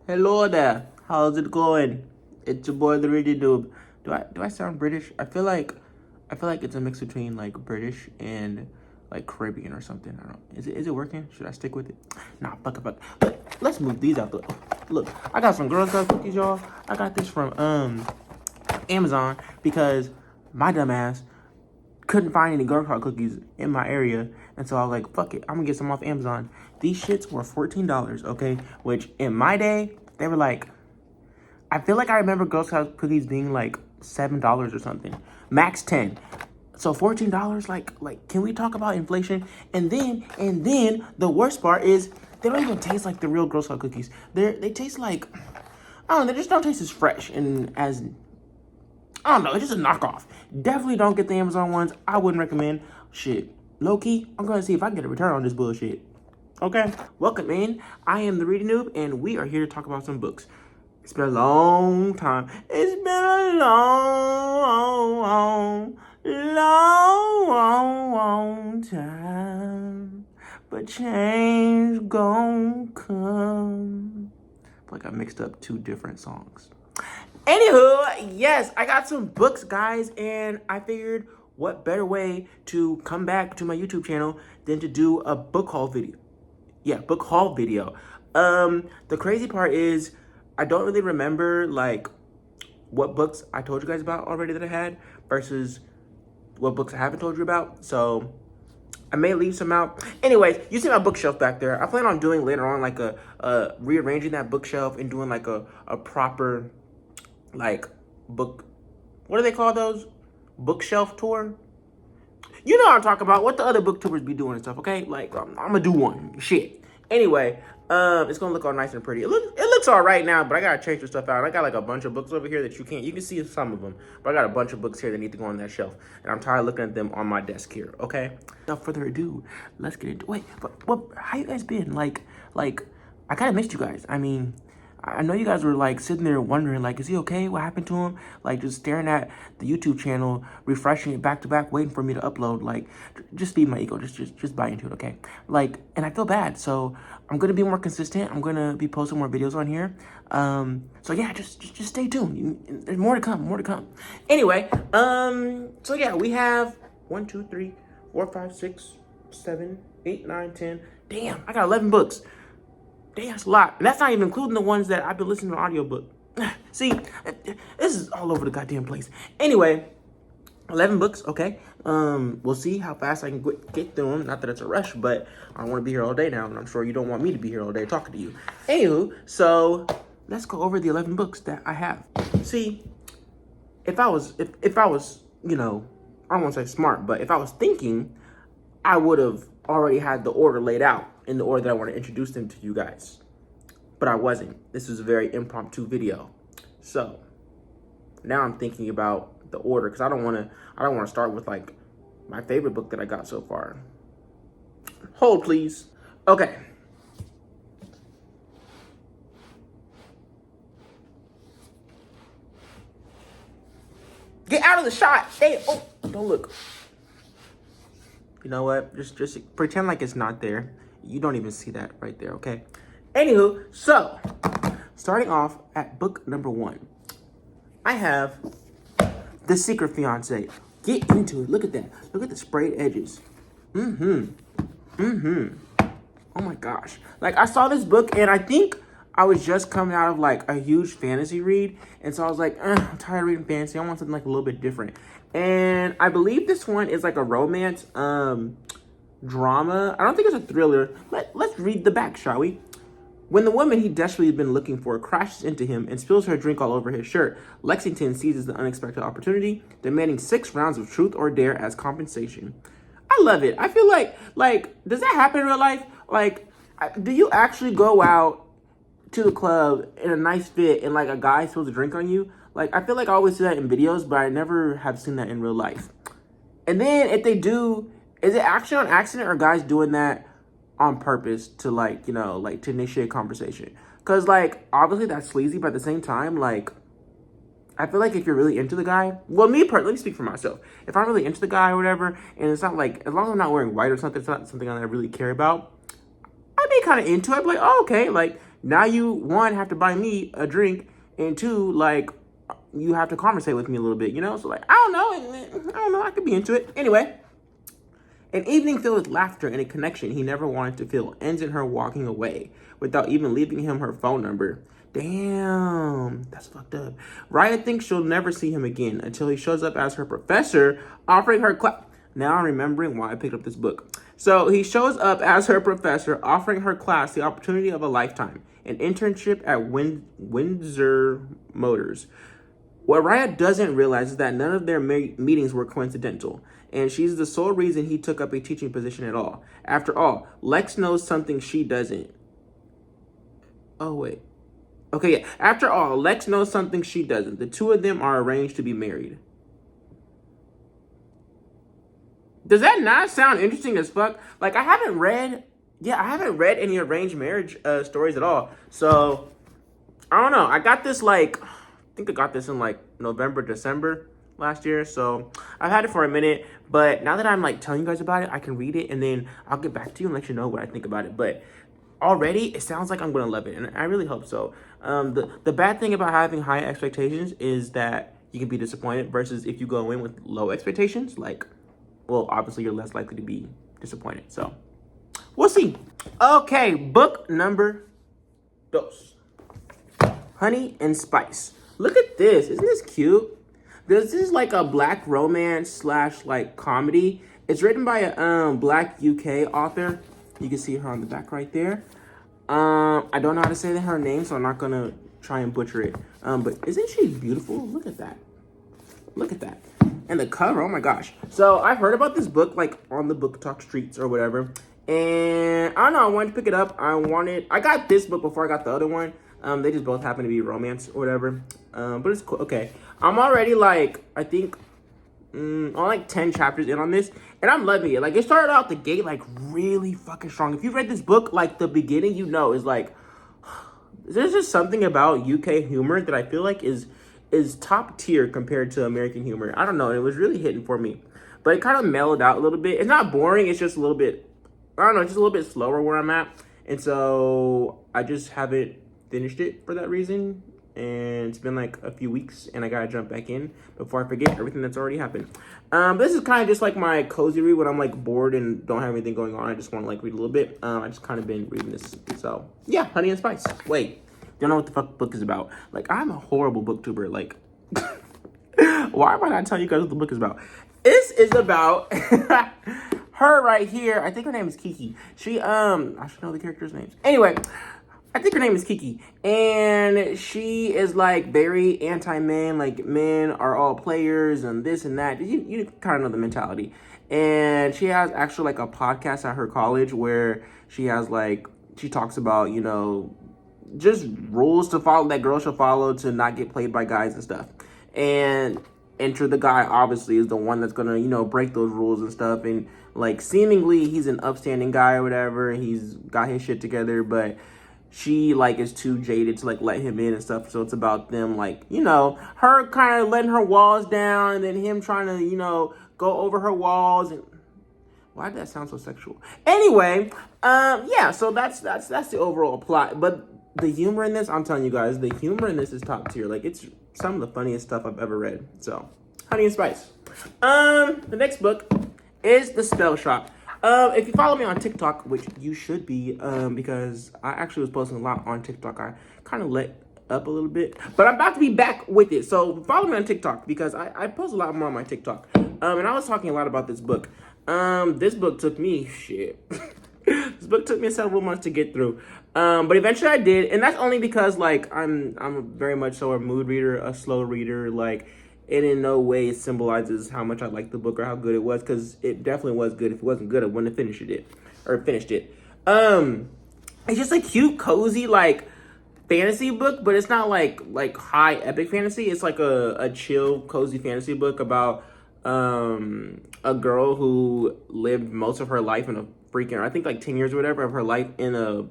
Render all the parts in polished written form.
Hello there. How's it going? It's your boy the Reading Noob. Do I sound British? I feel like it's a mix between like British and like Caribbean or something. I don't know. Is it working? Should I stick with it? Nah, fuck it, fuck. But let's move these out. Look, I got some Girl Scout cookies, y'all. I got this from Amazon because my dumb ass couldn't find any Girl Scout cookies in my area, and so I was like, fuck it, I'm gonna get some off Amazon. These shits were $14, okay? Which in my day, they were like, I feel like I remember Girl Scout cookies being like $7 or something, max 10. So $14, like, can we talk about inflation? And then the worst part is they don't even taste like the real Girl Scout cookies. They taste like, I don't know, they just don't taste as fresh and as, I don't know, it's just a knockoff. Definitely don't get the Amazon ones. I wouldn't recommend. Shit. Low key, I'm gonna see if I can get a return on this bullshit. Okay? Welcome in. I am the Reading Noob, and we are here to talk about some books. It's been a long time. It's been a long time. But change gon' come. Like I mixed up two different songs. Anywho, yes, I got some books, guys, and I figured what better way to come back to my YouTube channel than to do a book haul video. Yeah, book haul video. The crazy part is I don't really remember like what books I told you guys about already that I had versus what books I haven't told you about. So I may leave some out. Anyways, you see my bookshelf back there. I plan on doing later on like a rearranging that bookshelf and doing like a proper like book, what do they call those? Bookshelf tour? You know what I'm talking about. What the other booktoubers be doing and stuff, okay? Like, I'm gonna do one. Shit. Anyway, it's gonna look all nice and pretty. It looks all right now, but I gotta change some stuff out. I got like a bunch of books over here that you can see some of them, but I got a bunch of books here that need to go on that shelf, and I'm tired of looking at them on my desk here, okay? Without further ado, let's get into, wait, what, how you guys been? Like, I kinda missed you guys. I mean, I know you guys were like sitting there wondering, like, is he okay? What happened to him? Like, just staring at the YouTube channel, refreshing it back to back, waiting for me to upload. Like, just feed my ego. Just buy into it, okay? Like, and I feel bad, so I'm gonna be more consistent. I'm gonna be posting more videos on here. So yeah, just stay tuned. There's more to come. More to come. Anyway, so yeah, we have 1, 2, 3, 4, 5, 6, 7, 8, 9, 10. Damn, I got 11 books. Damn, that's a lot. And that's not even including the ones that I've been listening to audiobook. See, this is all over the goddamn place. Anyway, 11 books, okay. We'll see how fast I can get through them. Not that it's a rush, but I don't want to be here all day now, and I'm sure you don't want me to be here all day talking to you. Anywho, so let's go over the 11 books that I have. See, if I was, you know, I don't want to say smart, but if I was thinking, I would have already had the order laid out in the order that I want to introduce them to you guys. But I wasn't. This was a very impromptu video. So now I'm thinking about the order because I don't want to start with like my favorite book that I got so far. Hold, please. Okay. Get out of the shot. Stay. Oh, don't look. You know what? Just pretend like it's not there. You don't even see that right there, okay? Anywho, so starting off at book number 1, I have The Secret Fiancé. Get into it. Look at that. Look at the sprayed edges. Oh my gosh. Like, I saw this book and I think I was just coming out of like a huge fantasy read, and so I was like, I'm tired of reading fantasy. I want something like a little bit different. And I believe this one is like a romance drama. I don't think it's a thriller. Let's read the back, shall we? When the woman he desperately had been looking for crashes into him and spills her drink all over his shirt, Lexington seizes the unexpected opportunity, demanding 6 rounds of truth or dare as compensation. I love it. I feel like, does that happen in real life? Like, do you actually go out to the club in a nice fit and like a guy spills a drink on you? Like, I feel like I always see that in videos, but I never have seen that in real life. And then if they do, is it actually on accident or guys doing that on purpose to like, you know, like to initiate conversation? Because like, obviously that's sleazy, but at the same time, like, I feel like if you're really into the guy, well, let me speak for myself. If I'm really into the guy or whatever, and it's not like, as long as I'm not wearing white or something, it's not something I really care about, I'd be kind of into it. I'd be like, oh, okay, like, Now you, one, have to buy me a drink, and two, like, you have to conversate with me a little bit, you know? So, like, I don't know, I could be into it. Anyway, an evening filled with laughter and a connection he never wanted to feel ends in her walking away without even leaving him her phone number. Damn, that's fucked up. Raya thinks she'll never see him again until he shows up as her professor, offering her class. Now I'm remembering why I picked up this book. So he shows up as her professor, offering her class the opportunity of a lifetime, an internship at Windsor Motors. What Raya doesn't realize is that none of their meetings were coincidental, and she's the sole reason he took up a teaching position at all. After all, Lex knows something she doesn't. Oh, wait. Okay, yeah. After all, Lex knows something she doesn't. The two of them are arranged to be married. Does that not sound interesting as fuck? Like, I haven't read any arranged marriage stories at all. So, I don't know. I got this, like, I think I got this in, like, November, December last year. So, I've had it for a minute. But now that I'm, like, telling you guys about it, I can read it. And then I'll get back to you and let you know what I think about it. But already, it sounds like I'm going to love it. And I really hope so. The bad thing about having high expectations is that you can be disappointed versus if you go in with low expectations, like, well, obviously you're less likely to be disappointed. So we'll see. Okay, book number 2. Honey and Spice. Look at this. Isn't this cute? This is like a black romance / like comedy. It's written by a black UK author. You can see her on the back right there. I don't know how to say her name, so I'm not gonna try and butcher it. But isn't she beautiful? Look at that. Look at that. And the cover, oh my gosh. So I've heard about this book, like, on the Book Talk streets or whatever. And I don't know, I wanted to pick it up. I got this book before I got the other one. They just both happen to be romance or whatever. But it's cool. Okay. I'm already, like, I think, I'm like 10 chapters in on this. And I'm loving it. Like, it started out the gate, like, really fucking strong. If you read this book, like, the beginning, you know, is like, there's just something about UK humor that I feel like is top tier compared to American humor. I don't know. It was really hitting for me. But it kind of mellowed out a little bit. It's not boring. It's just a little bit, I don't know, just a little bit slower where I'm at. And so I just haven't finished it for that reason. And it's been like a few weeks and I got to jump back in before I forget everything that's already happened. This is kind of just like my cozy read when I'm like bored and don't have anything going on. I just want to like read a little bit. I just kind of been reading this. So yeah, Honey and Spice. Wait. Don't know what the fuck the book is about. Like, I'm a horrible booktuber. Like, why am I not telling you guys what the book is about? This is about her right here. I think her name is Kiki. She, I should know the characters' names. Anyway, I think her name is Kiki. And she is, like, very anti-men. Like, men are all players and this and that. You kind of know the mentality. And she has actually, like, a podcast at her college where she has, like, she talks about, you know, just rules to follow that girls should follow to not get played by guys and stuff. And Enter the guy, obviously, is the one that's gonna, you know, break those rules and stuff. And, like, seemingly he's an upstanding guy or whatever. He's got his shit together, but she, like, is too jaded to, like, let him in and stuff. So it's about them, like, you know, her kind of letting her walls down and then him trying to, you know, go over her walls. And why did that sound so sexual? Anyway, yeah, so that's the overall plot. But the humor in this, I'm telling you guys, the humor in this is top tier. Like, it's some of the funniest stuff I've ever read. So, Honey and Spice. The next book is The Spell Shop. If you follow me on TikTok, which you should be, because I actually was posting a lot on TikTok. I kind of let up a little bit, but I'm about to be back with it. So follow me on TikTok because I post a lot more on my TikTok. And I was talking a lot about this book. This book took me This book took me several months to get through. But eventually I did, and that's only because, like, I'm very much so a mood reader, a slow reader. Like, it in no way symbolizes how much I liked the book or how good it was, because it definitely was good. If it wasn't good, I wouldn't have finished it. It's just a cute, cozy, like, fantasy book, but it's not like high epic fantasy. It's like a chill, cozy fantasy book about a girl who lived most of her life in a freaking, I think like 10 years or whatever of her life in a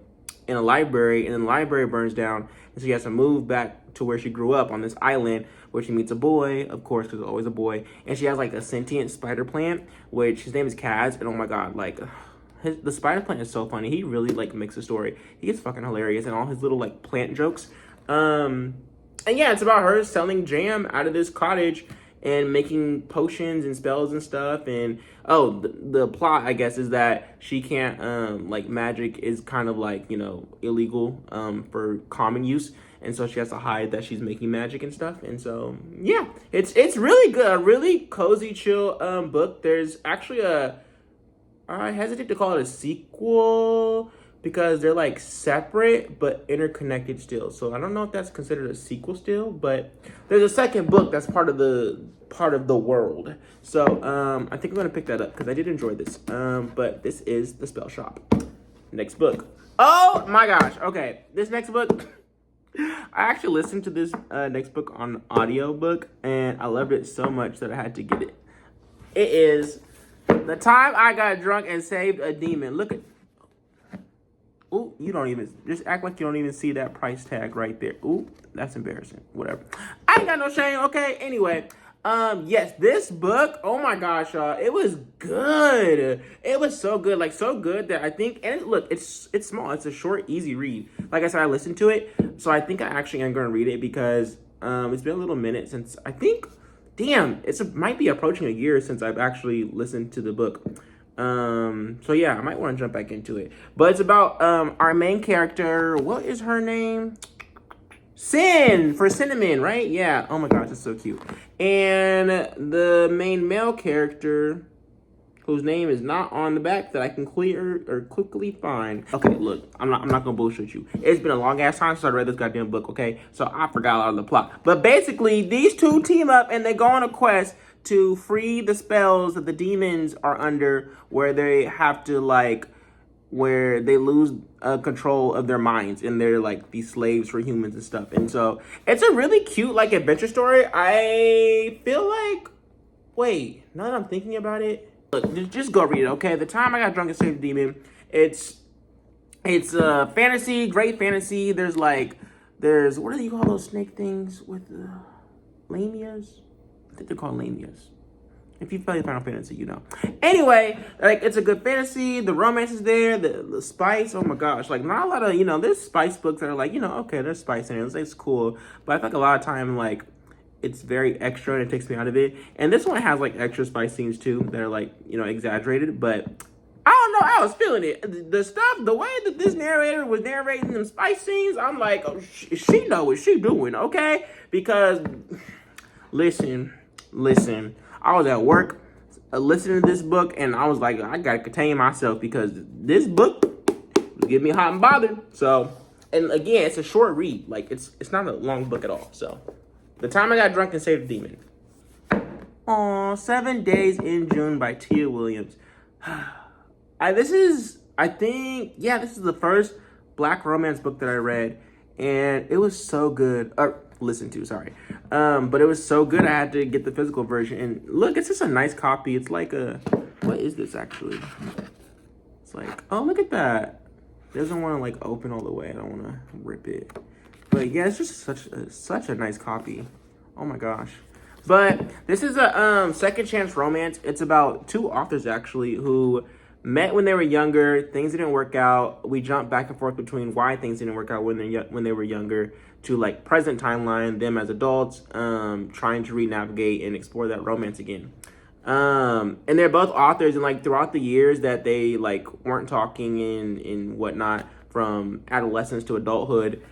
library, and then the library burns down, and so she has to move back to where she grew up on this island, where she meets a boy, of course, because there's always a boy, and she has like a sentient spider plant, which his name is Kaz, and oh my god, like, the spider plant is so funny. He really like makes a story. He is fucking hilarious, and all his little like plant jokes. And yeah, it's about her selling jam out of this cottage and making potions and spells and stuff. And oh, the plot, I guess, is that she can't like magic is kind of like, you know, illegal for common use, and so she has to hide that she's making magic and stuff. And so yeah, it's really good, a really cozy, chill book. There's actually I hesitate to call it a sequel because they're like separate but interconnected still. So I don't know if that's considered a sequel still, but there's a second book that's part of the world. So I think I'm gonna pick that up because I did enjoy this. But this is The Spell Shop. Next book. Oh my gosh. Okay, this next book. I actually listened to this next book on audiobook, and I loved it so much that I had to get it. It is The Time I Got Drunk and Saved a Demon. Look at. Ooh, you don't even, just act like you don't even see that price tag right there. Ooh, that's embarrassing. Whatever. I ain't got no shame, okay? Anyway, yes, this book, oh my gosh, y'all, it was good. It was so good, like so good that I think, and look, it's small. It's a short, easy read. Like I said, I listened to it, so I think I actually am going to read it because it's been a little minute since, I think, damn, it might be approaching a year since I've actually listened to the book. So yeah, I might want to jump back into it. But it's about our main character. What is her name? Sin for Cinnamon, right? Yeah. Oh my gosh, it's so cute. And the main male character, whose name is not on the back that I can clear or quickly find. Okay, look, I'm not gonna bullshit you. It's been a long ass time since I read this goddamn book, okay? So I forgot a lot of the plot. But basically, these two team up and they go on a quest to free the spells that the demons are under, where they have to where they lose control of their minds and they're like these slaves for humans and stuff. And so it's a really cute like adventure story. I feel like, wait, now that I'm thinking about it, look, just go read it, okay? The Time I Got Drunk and Saved a Demon. It's fantasy, great fantasy. There's what do you call those snake things with the lamias? I think they're called lamias. If you play Final Fantasy, you know. Anyway, like, it's a good fantasy. The romance is there. The spice. Oh my gosh. Like, not a lot of, there's spice books that are like, okay, there's spice in it. It's cool. But I feel like a lot of time, like, it's very extra and it takes me out of it. And this one has, like, extra spice scenes, too, that are, like, exaggerated. But I don't know. I was feeling it. The stuff, the way that this narrator was narrating them spice scenes, I'm like, oh, she know what she doing, okay? Because, listen. I was at work listening to this book, and I was like, I gotta contain myself because this book was getting me hot and bothered. So, and again, it's a short read. Like, it's not a long book at all. So, The Time I Got Drunk and Saved a Demon. Aw, 7 Days in June by Tia Williams. This is the first Black romance book that I read, and it was so good. Listen to, sorry. But it was so good I had to get the physical version. And look, it's just a nice copy. It's like what is this actually? It's like, oh, look at that. It doesn't want to like open all the way. I don't want to rip it. But yeah, it's just such a nice copy. Oh my gosh. But this is a second chance romance. It's about two authors actually who met when they were younger. Things didn't work out. We jumped back and forth between why things didn't work out when they were younger to like present timeline, them as adults, trying to re-navigate and explore that romance again. And they're both authors, and like throughout the years that they like weren't talking and whatnot, from adolescence to adulthood,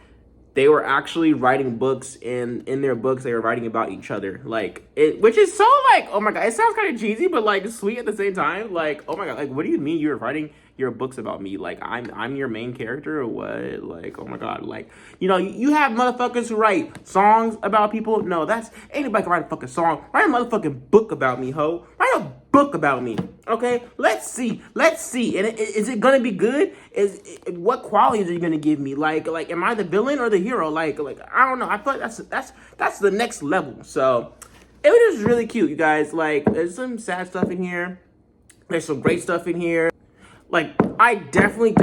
they were actually writing books, and in their books they were writing about each other, which is so like, oh my god, it sounds kind of cheesy but like sweet at the same time. Like, oh my god, like, what do you mean you're writing your books about me? Like, I'm your main character or what? Like, oh my god, like, you have motherfuckers who write songs about people. No, ain't nobody can write a fucking song. Write a motherfucking book about me, ho. Write a book about me, okay? Let's see. And is it gonna be good? What qualities are you gonna give me? Like, am I the villain or the hero? Like, I don't know. I feel like that's the next level. So it was just really cute, you guys. Like, there's some sad stuff in here. There's some great stuff in here. Like, I definitely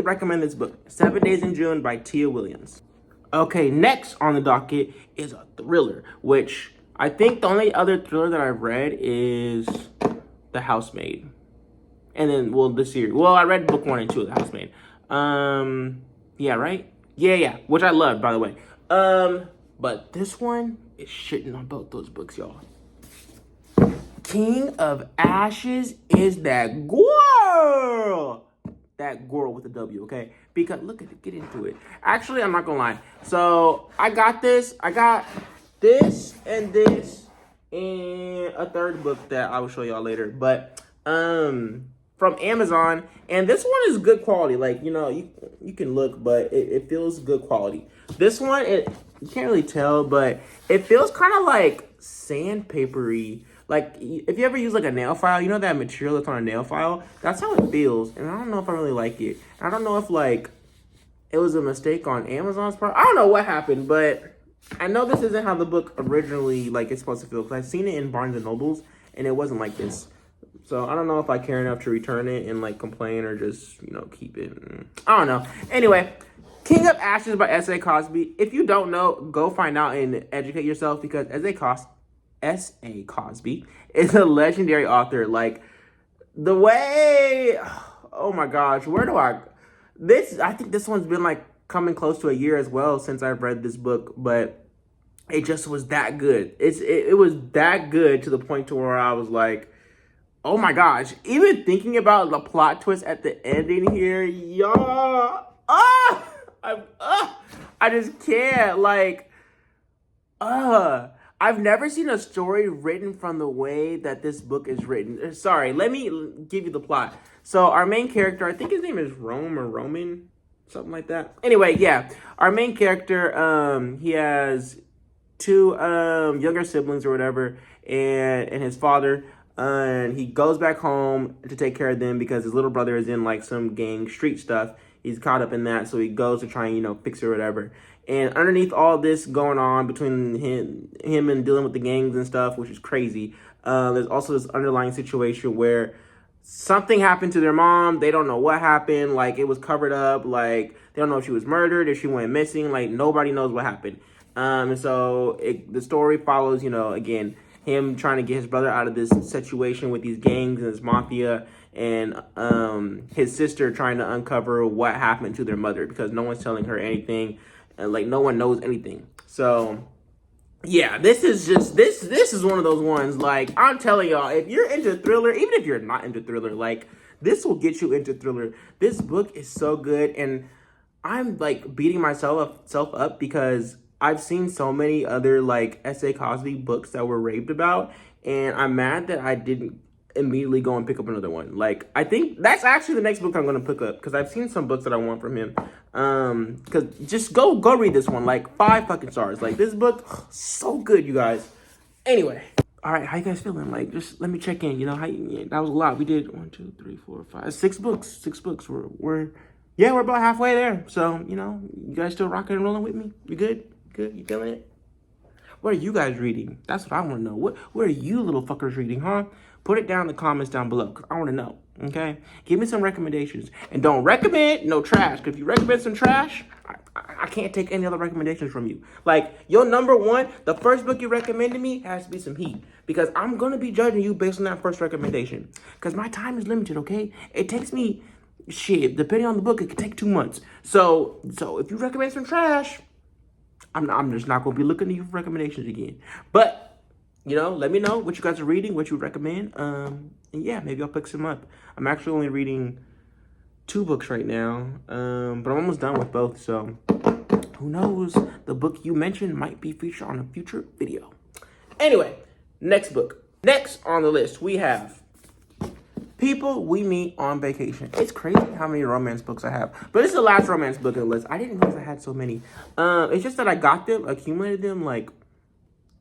recommend this book. 7 Days in June by Tia Williams. Okay, next on the docket is a thriller, which I think the only other thriller that I've read is The Housemaid. And then, well, the series. Well, I read book 1 and 2 of The Housemaid. Yeah, right? Yeah, which I loved, by the way. But this one is shitting on both those books, y'all. King of Ashes is that girl. That girl with a W, okay? Because look at it, get into it. Actually, I'm not gonna lie. So I got this and this and a third book that I will show y'all later. But from Amazon, and this one is good quality. Like, you know, you can look, but it feels good quality. This one, you can't really tell, but it feels kind of like sandpapery. Like, if you ever use, like, a nail file, you know that material that's on a nail file? That's how it feels, and I don't know if I really like it. I don't know if, like, it was a mistake on Amazon's part. I don't know what happened, but I know this isn't how the book originally, like, it's supposed to feel, because I've seen it in Barnes & Nobles, and it wasn't like this. So I don't know if I care enough to return it and, like, complain or just, you know, keep it. I don't know. Anyway, King of Ashes by S.A. Cosby. If you don't know, go find out and educate yourself, because S.A. Cosby is a legendary author. Like, the way, oh my gosh, I think this one's been like coming close to a year as well since I've read this book, but it just was that good. It was that good to the point to where I was like, oh my gosh, even thinking about the plot twist at the ending here, y'all, I just can't, like, I've never seen a story written from the way that this book is written. Sorry, let me give you the plot. So our main character, I think his name is Roman, something like that. Anyway, yeah, our main character, he has two younger siblings or whatever, and his father, and he goes back home to take care of them because his little brother is in like some gang street stuff. He's caught up in that, so he goes to try and, you know, fix it or whatever. And underneath all this going on between him and dealing with the gangs and stuff, which is crazy, there's also this underlying situation where something happened to their mom. They don't know what happened. Like, it was covered up. Like, they don't know if she was murdered, if she went missing. Like, nobody knows what happened. And so the story follows, you know, again, him trying to get his brother out of this situation with these gangs and this mafia, and his sister trying to uncover what happened to their mother, because no one's telling her anything, and like no one knows anything. So yeah, this is one of those ones, like, I'm telling y'all, if you're into thriller, even if you're not into thriller, like, this will get you into thriller. This book is so good, and I'm like beating myself up because I've seen so many other like S.A. Cosby books that were raved about, and I'm mad that I didn't immediately go and pick up another one. Like, I think that's actually the next book I'm going to pick up, because I've seen some books that I want from him. Because just go read this one, like 5 fucking stars. Like, this book, so good, you guys. Anyway, all right, how you guys feeling? Like, just let me check in. You know, that was a lot. We did 1, 2, 3, 4, 5, 6 books. 6 books. We're about halfway there. So, you know, you guys still rocking and rolling with me? You good? You feeling it? What are you guys reading? That's what I want to know. What are you little fuckers reading, huh? Put it down in the comments down below, because I want to know, okay? Give me some recommendations. And don't recommend no trash, because if you recommend some trash, I can't take any other recommendations from you. Like, your number one, the first book you recommended me has to be some heat, because I'm going to be judging you based on that first recommendation, because my time is limited, okay? It takes me, shit, depending on the book, it could take 2 months. So if you recommend some trash, I'm just not going to be looking at you for recommendations again. But, you know, let me know what you guys are reading, what you recommend. And yeah, maybe I'll pick some up. I'm actually only reading 2 books right now, but I'm almost done with both. So who knows? The book you mentioned might be featured on a future video. Anyway, next book. Next on the list, we have People We Meet on Vacation. It's crazy how many romance books I have. But this is the last romance book on the list. I didn't realize I had so many. It's just that I got them, accumulated them, like,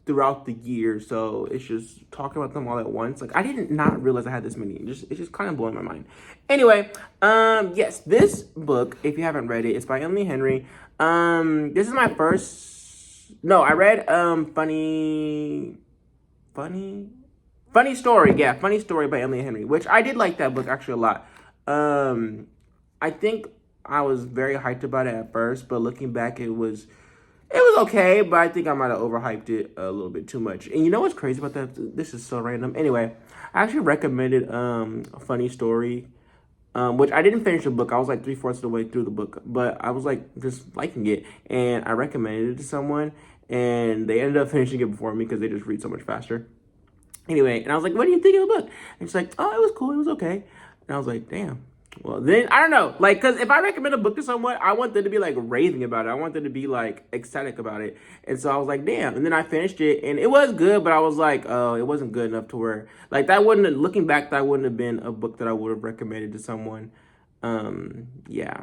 throughout the year. So it's just talking about them all at once. Like, I did not realize I had this many. It's just kind of blowing my mind. Anyway, yes, this book, if you haven't read it, it's by Emily Henry. This is my first... No, I read Funny Story. Yeah, Funny Story by Emily Henry, which I did like that book actually a lot. I think I was very hyped about it at first, but looking back, it was okay, but I think I might have overhyped it a little bit too much. And you know what's crazy about that? This is so random. Anyway, I actually recommended A Funny Story, which I didn't finish the book. I was like 3/4 of the way through the book, but I was like just liking it, and I recommended it to someone, and they ended up finishing it before me because they just read so much faster. Anyway, and I was like, what do you think of the book? And she's like, oh, it was cool, it was okay. And I was like, damn. Well, then, I don't know. Like, because if I recommend a book to someone, I want them to be, like, raving about it. I want them to be, like, ecstatic about it. And so I was like, damn. And then I finished it, and it was good, but I was like, oh, it wasn't good enough to where, like, that wouldn't have, looking back, that wouldn't have been a book that I would have recommended to someone. Yeah.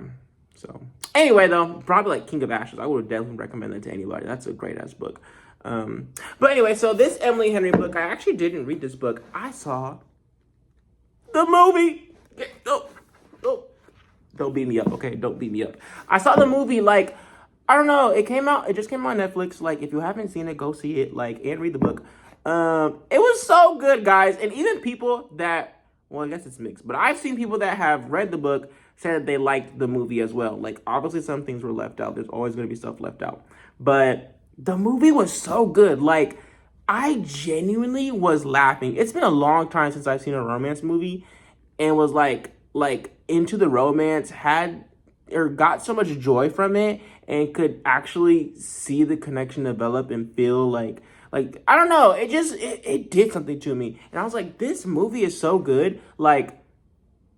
So, anyway, though, probably, like, King of Ashes. I would have definitely recommended that to anybody. That's a great-ass book. But anyway, so this Emily Henry book, I actually didn't read this book. I saw the movie. Oh, don't beat me up, okay? Don't beat me up. I saw the movie, like, I don't know. It just came out on Netflix. Like, if you haven't seen it, go see it, like, and read the book. It was so good, guys. And even people that, well, I guess it's mixed, but I've seen people that have read the book say that they liked the movie as well. Like, obviously some things were left out. There's always going to be stuff left out. But the movie was so good. Like, I genuinely was laughing. It's been a long time since I've seen a romance movie and was like into the romance, had or got so much joy from it, and could actually see the connection develop and feel like I don't know, it did something to me. And I was like, this movie is so good. Like,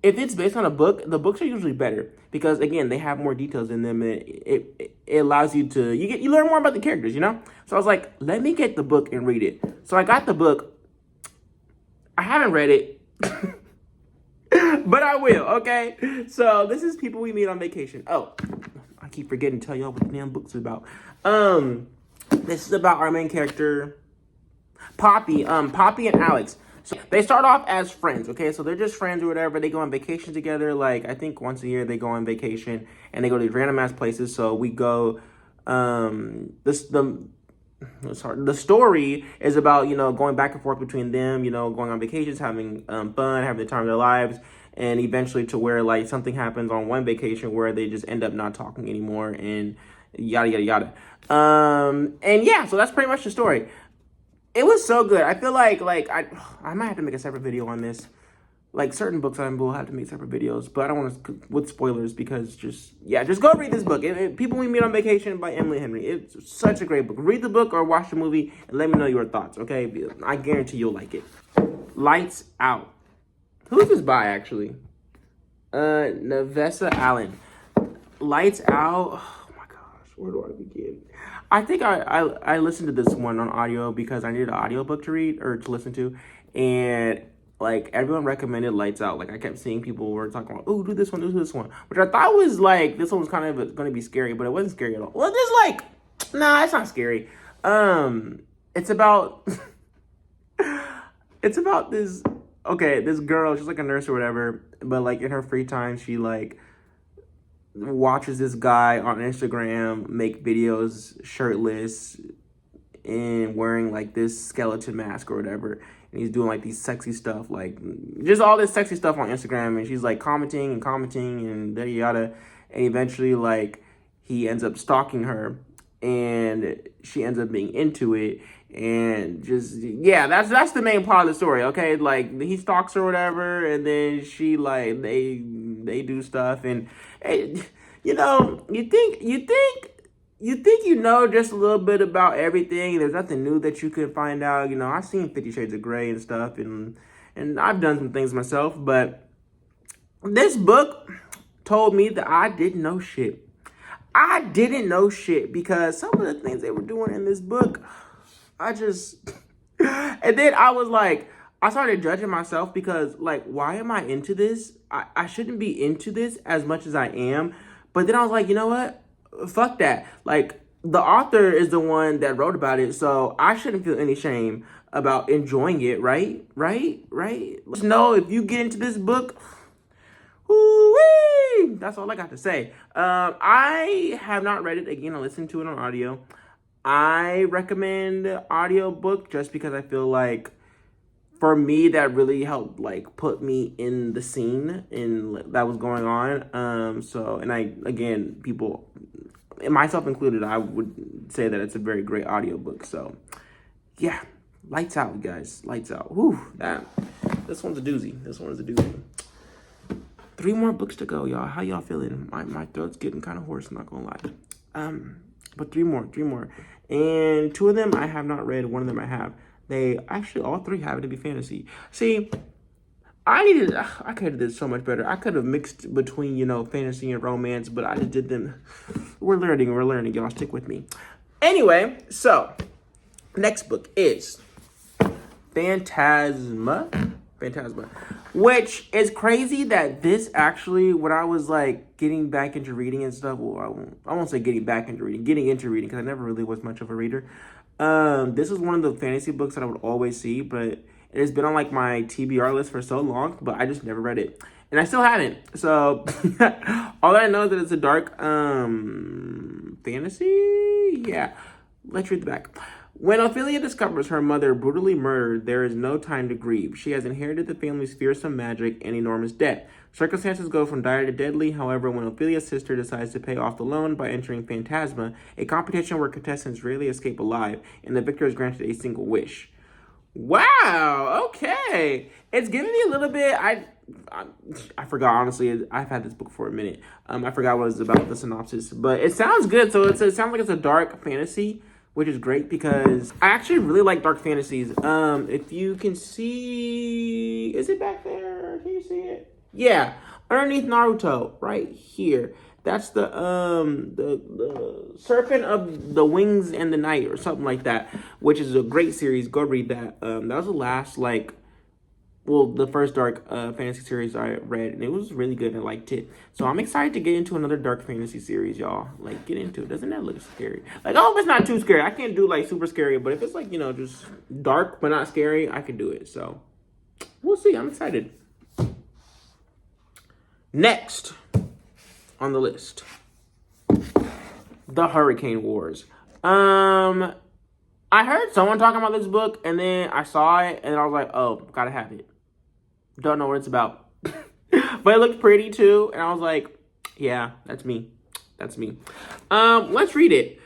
if it's based on a book, the books are usually better because, again, they have more details in them. It allows you to you learn more about the characters, you know. So I was like, let me get the book and read it. So I got the book. I haven't read it, but I will. Okay. So this is People We Meet on Vacation. Oh, I keep forgetting to tell y'all what the damn book's about. This is about our main character, Poppy. Poppy and Alex. So they start off as friends, okay? So they're just friends or whatever. They go on vacation together. Like, I think once a year they go on vacation and they go to these random ass places. So we go, the story is about, you know, going back and forth between them, you know, going on vacations, having fun, having the time of their lives, and eventually to where, like, something happens on one vacation where they just end up not talking anymore and yada, yada, yada. And yeah, so that's pretty much the story. It was so good. I feel like I might have to make a separate video on this. Like, certain books I will have to make separate videos, but I don't want to with spoilers because just go read this book. People We Meet on Vacation by Emily Henry. It's such a great book. Read the book or watch the movie and let me know your thoughts, okay? I guarantee you'll like it. Lights Out. Who is this by, actually? Navessa Allen. Lights Out. Oh my gosh, where do I begin? I think I listened to this one on audio because I needed an audiobook to read or to listen to, and like everyone recommended Lights Out. Like, I kept seeing people were talking about, oh, do this one, which I thought was like, this one was kind of going to be scary, but it wasn't scary at all. Well, there's like, nah, it's not scary. It's about it's about this girl. She's like a nurse or whatever, but like in her free time, she like watches this guy on Instagram make videos shirtless and wearing like this skeleton mask or whatever, and he's doing like these sexy stuff, like just all this sexy stuff on Instagram, and she's like commenting and yada yada, and eventually like he ends up stalking her and she ends up being into it, and just that's the main part of the story. Okay, like he stalks her or whatever, and then she like they do stuff, and you know, you think you know just a little bit about everything. There's nothing new that you could find out. You know, I've seen 50 Shades of Grey and stuff, and I've done some things myself, but this book told me that I didn't know shit. I didn't know shit because some of the things they were doing in this book, and then I was like, I started judging myself because, like, why am I into this? I shouldn't be into this as much as I am. But then I was like, you know what? Fuck that. Like, the author is the one that wrote about it, so I shouldn't feel any shame about enjoying it, right? Just know if you get into this book, woo-wee, that's all I got to say. I have not read it. Again, I listened to it on audio. I recommend audiobook just because I feel like for me that really helped like put me in the scene in that was going on. So, and I, again, people, myself included, I would say that it's a very great audiobook. So yeah, Lights Out, guys. Lights Out. Whew, that This one's a doozy. This one is a doozy. 3 more books to go, y'all. How y'all feeling? My throat's getting kind of hoarse, I'm not gonna lie. But 3 more. And 2 of them I have not read, 1 of them I have. They actually, all 3 happen to be fantasy. See, I could have did so much better. I could have mixed between, fantasy and romance, but I just did them. We're learning, y'all. Stick with me. Anyway, so next book is Phantasma, which is crazy that this actually, when I was like getting back into reading and stuff, well, I won't say getting into reading, because I never really was much of a reader. This is one of the fantasy books that I would always see, but it has been on like my TBR list for so long, but I just never read it. And I still haven't. So all that I know is that it's a dark fantasy. Yeah. Let's read the back. When Ophelia discovers her mother brutally murdered, there is no time to grieve. She has inherited the family's fearsome magic and enormous debt. Circumstances go from dire to deadly. However, when Ophelia's sister decides to pay off the loan by entering Phantasma, a competition where contestants rarely escape alive, and the victor is granted a single wish. Wow, okay. It's giving me a little bit, I forgot, honestly. I've had this book for a minute. I forgot what it was about, the synopsis, but it sounds good. So it sounds like it's a dark fantasy, which is great because I actually really like dark fantasies. If you can see, is it back there? Can you see it? Yeah, underneath Naruto, right here. That's the Serpent of the Wings and the Night or something like that, which is a great series. Go read that. That was the last, the first dark fantasy series I read, and it was really good. I liked it. So I'm excited to get into another dark fantasy series, y'all. Get into it. Doesn't that look scary? I hope it's not too scary. I can't do, super scary, but if it's, just dark but not scary, I can do it. So we'll see. I'm excited. Next on the list, The Hurricane Wars. I heard someone talking about this book, and then I saw it, and I was like, oh, gotta have it. Don't know what it's about. But it looked pretty, too, and I was like, yeah, that's me. Let's read it.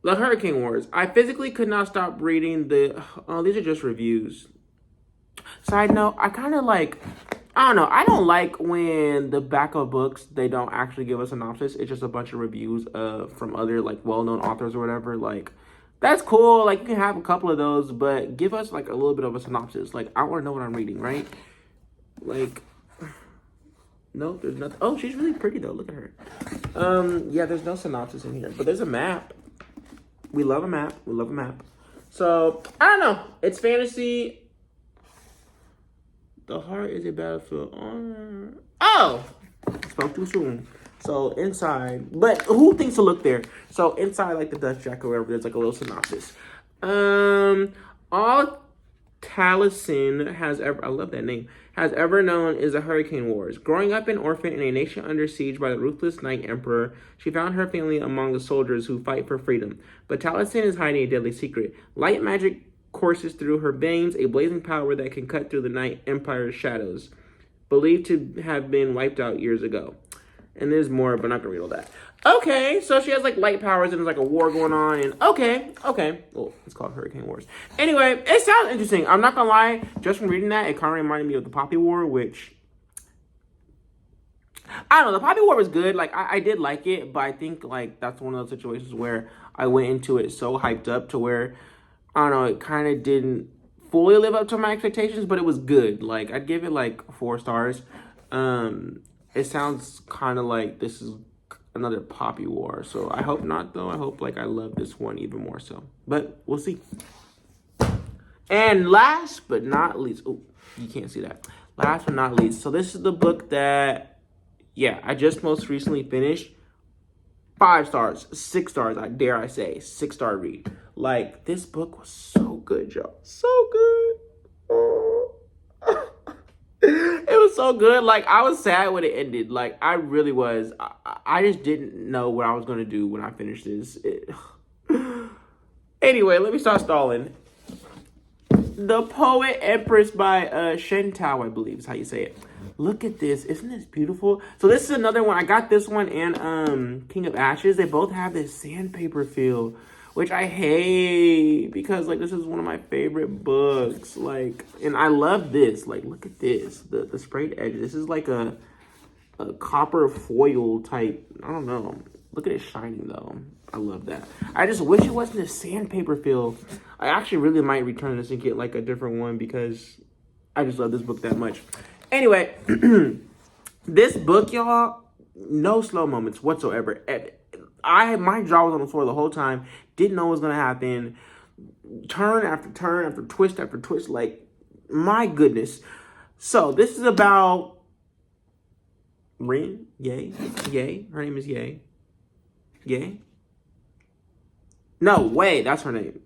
The Hurricane Wars. I physically could not stop reading these are just reviews. Side note, I kind of I don't know. I don't like when the back of books, they don't actually give a synopsis. It's just a bunch of reviews from other, well-known authors or whatever. That's cool. You can have a couple of those, but give us, a little bit of a synopsis. I want to know what I'm reading, right? No, there's nothing. Oh, she's really pretty, though. Look at her. Yeah, there's no synopsis in here, but there's a map. We love a map. So, I don't know. It's fantasy. The heart is a battlefield. Oh! Spoke too soon. So, inside. But who thinks to look there? So, inside, the dust jacket or whatever, there's, a little synopsis. All Taliesin has ever... I love that name. Has ever known is the Hurricane Wars. Growing up an orphan in a nation under siege by the ruthless Night Emperor, she found her family among the soldiers who fight for freedom. But Taliesin is hiding a deadly secret. Light magic courses through her veins, a blazing power that can cut through the Night Empire's shadows, believed to have been wiped out years ago. And there's more, but I'm not gonna read all that. Okay, so she has light powers and there's a war going on, and okay. Well, it's called Hurricane Wars. Anyway, it sounds interesting. I'm not gonna lie, just from reading that, it kind of reminded me of the Poppy War, which I don't know. The Poppy War was good. I did like it, but I think that's one of those situations where I went into it so hyped up to where I don't know, it kind of didn't fully live up to my expectations, but it was good. I'd give it 4 stars. It sounds kind of like this is another Poppy War. So I hope not, though. I hope I love this one even more so. But we'll see. And last but not least, oh, you can't see that. Last but not least. So this is the book that, I just most recently finished. 5 stars, 6 stars, dare I say, 6-star read. This book was so good, y'all. So good. Oh. It was so good. I was sad when it ended. I really was. I just didn't know what I was going to do when I finished this. Anyway, let me start stalling. The Poet Empress by Shen Tao, I believe is how you say it. Look at this. Isn't this beautiful? So this is another one. I got this one and King of Ashes. They both have this sandpaper feel, which I hate because like this is one of my favorite books. Like, and I love this. Like, look at this, the sprayed edge. This is like a copper foil type. I don't know. Look at it shining though. I love that. I just wish it wasn't a sandpaper feel. I actually really might return this and get like a different one because I just love this book that much. Anyway, this book, y'all, no slow moments whatsoever. My jaw was on the floor the whole time. Didn't know what was gonna happen. Turn after turn after twist after twist. Like, my goodness. So this is about Rin, Yay. Her name is Yay. Yay. No, Wei, that's her name.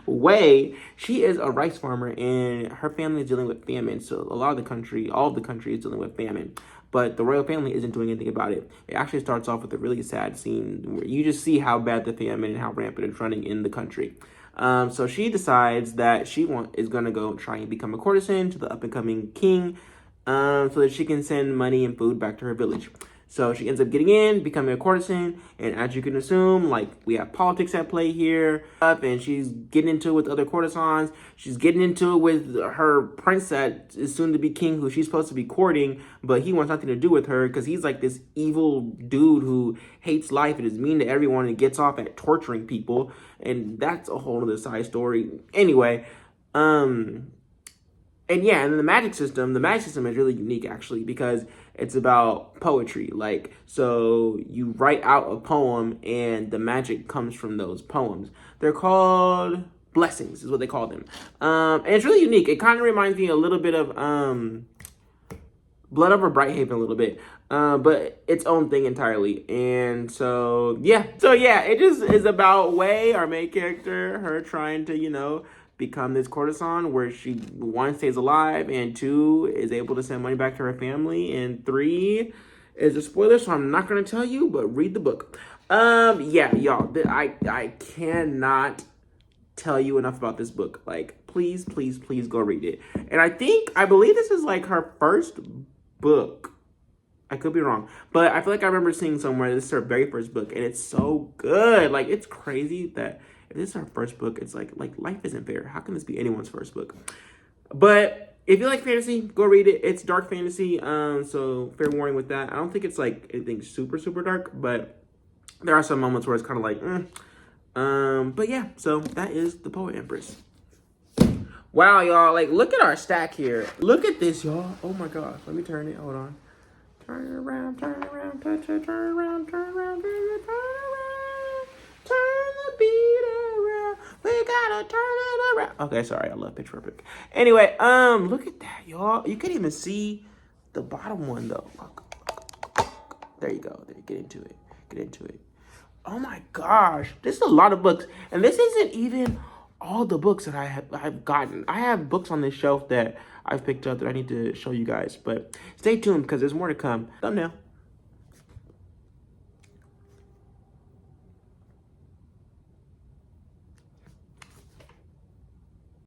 Wei, she is a rice farmer and her family is dealing with famine. So a lot of the country, all of the country is dealing with famine. But the royal family isn't doing anything about it. It actually starts off with a really sad scene where you just see how bad the famine and how rampant it's running in the country. So she decides that she is going to go try and become a courtesan to the up-and-coming king so that she can send money and food back to her village. So she ends up getting in, becoming a courtesan, and as you can assume, like, we have politics at play here, and she's getting into it with other courtesans. She's getting into it with her prince that is soon to be king, who she's supposed to be courting, but he wants nothing to do with her because he's like this evil dude who hates life and is mean to everyone and gets off at torturing people, and that's a whole other side story. Anyway, and yeah, and the magic system is really unique actually because it's about poetry. Like, so you write out a poem and the magic comes from those poems. They're called blessings is what they call them. And it's really unique. It kind of reminds me a little bit of Blood Over Brighthaven a little bit. But its own thing entirely. And so yeah, it just is about Wei, our main character, her trying to, become this courtesan where she, one, stays alive, and two, is able to send money back to her family, and three is a spoiler, so I'm not going to tell you, but read the book. Yeah, y'all, I cannot tell you enough about this book. Like, please go read it. And I believe this is like her first book. I could be wrong, but I feel like I remember seeing somewhere this is her very first book, and it's so good. Like, it's crazy that if this is our first book, it's like life isn't fair. How can this be anyone's first book? But if you like fantasy, go read it. It's dark fantasy, so fair warning with that. I don't think it's like anything super dark, but there are some moments where it's kind of like, but yeah. So that is The Poet Empress. Wow, y'all! Like, look at our stack here. Look at this, y'all. Oh my gosh! Let me turn it. Hold on. Turn it around, touch it, turn around, turn around. Turn the beat around. We gotta turn it around. Okay, sorry. I love Pitch Perfect. Anyway, look at that, y'all. You can even see the bottom one, though. Look. There you go. There, get into it. Oh my gosh. This is a lot of books. And this isn't even all the books that I've gotten. I have books on this shelf that I've picked up that I need to show you guys. But stay tuned because there's more to come. Thumbnail.